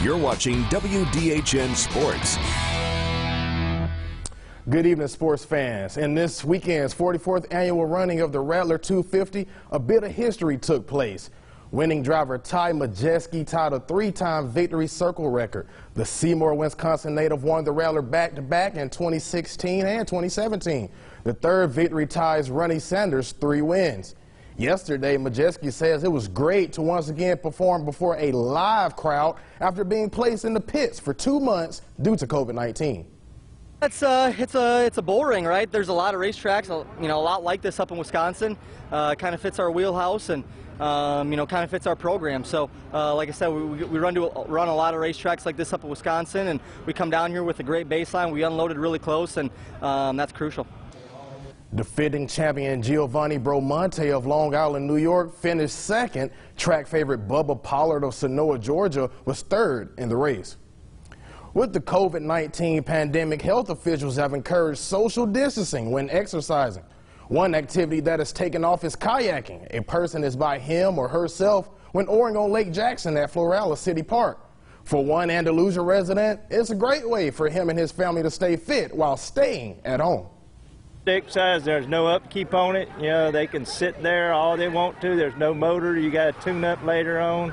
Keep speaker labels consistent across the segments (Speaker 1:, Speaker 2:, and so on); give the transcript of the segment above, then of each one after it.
Speaker 1: You're watching WDHN Sports.
Speaker 2: Good evening, sports fans. In this weekend's 44th annual running of the Rattler 250, a bit of history took place. Winning driver Ty Majeski tied a three-time victory circle record. The Seymour, Wisconsin native won the Rattler back-to-back in 2016 and 2017. The third victory ties Ronnie Sanders' 3 wins. Yesterday, Majeski says it was great to once again perform before a live crowd after being placed in the pits for 2 months due to COVID-19.
Speaker 3: It's a bull ring, right? There's a lot of racetracks, a lot like this up in Wisconsin. Kind of fits our wheelhouse and kind of fits our program. So, like I said, we run a lot of racetracks like this up in Wisconsin, and we come down here with a great baseline. We unloaded really close, and that's crucial.
Speaker 2: Defending champion Giovanni Bromonte of Long Island, New York, finished second. Track favorite Bubba Pollard of Sanoa, Georgia, was third in the race. With the COVID-19 pandemic, health officials have encouraged social distancing when exercising. One activity that has taken off is kayaking. A person is by him or herself when oaring on Lake Jackson at Florala City Park. For one Andalusia resident, it's a great way for him and his family to stay fit while staying at home.
Speaker 4: Exercise, there's no upkeep on it. You know, they can sit there all they want to. There's no motor. You got to tune up later on.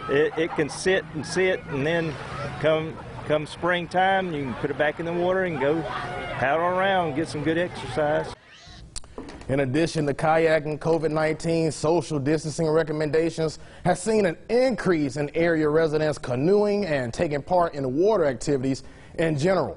Speaker 4: It can sit, and then come springtime, you can put it back in the water and go paddle around and get some good exercise.
Speaker 2: In addition to kayaking, COVID-19 social distancing recommendations has seen an increase in area residents canoeing and taking part in water activities in general.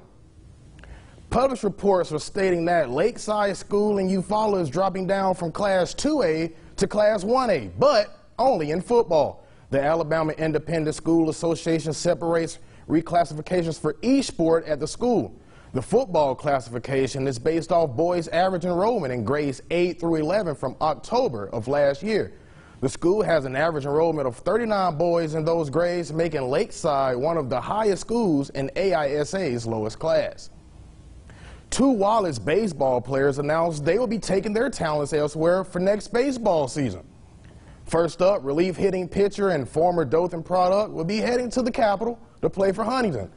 Speaker 2: Published reports are stating that Lakeside School in Eufaula is dropping down from Class 2A to Class 1A, but only in football. The Alabama Independent School Association separates reclassifications for each sport at the school. The football classification is based off boys' average enrollment in grades 8 through 11 from October of last year. The school has an average enrollment of 39 boys in those grades, making Lakeside one of the highest schools in AISA's lowest class. 2 WALLACE baseball players announced they will be taking their talents elsewhere for next baseball season. First up, relief hitting pitcher and former Dothan product will be heading to the Capitol to play for Huntington.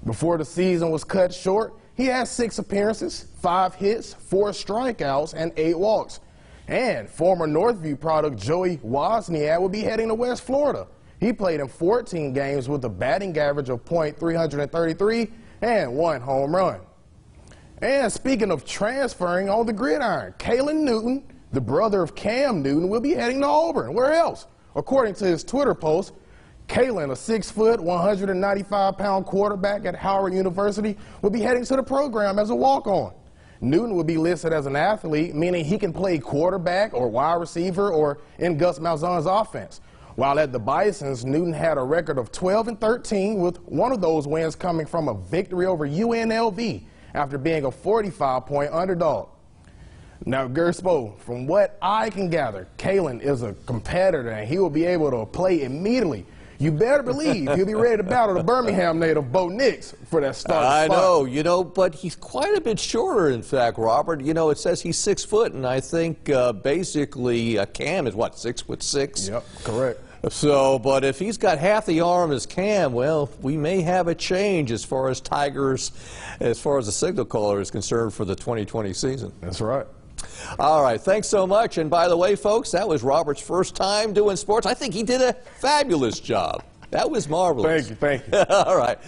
Speaker 2: Before the season was cut short, he had 6 appearances, 5 hits, 4 strikeouts, and 8 walks. And former Northview product Joey Wozniak will be heading to West Florida. He played in 14 games with a batting average of .333 and 1 home run. And speaking of transferring on the gridiron, Kalen Newton, the brother of Cam Newton, will be heading to Auburn. Where else? According to his Twitter post, Kalen, a 6-foot, 195-pound quarterback at Howard University, will be heading to the program as a walk-on. Newton will be listed as an athlete, meaning he can play quarterback or wide receiver or in Gus Malzahn's offense. While at the Bisons, Newton had a record of 12-13, with one of those wins coming from a victory over UNLV after being a 45-point underdog. Now, Gerspo, from what I can gather, Kalen is a competitor and he will be able to play immediately. You better believe he'll be ready to battle the Birmingham native Bo Nix for that starting spot.
Speaker 5: I know, but he's quite a bit shorter, in fact, Robert. It says he's 6 foot, and I think basically Cam is, what, 6'6"?
Speaker 2: Yep, correct.
Speaker 5: So, but if he's got half the arm as Cam, well, we may have a change as far as Tigers, as far as the signal caller is concerned for the 2020 season.
Speaker 2: That's right.
Speaker 5: All right, thanks so much. And by the way, folks, that was Robert's first time doing sports. I think he did a fabulous job. That was marvelous.
Speaker 2: Thank you.
Speaker 5: All right.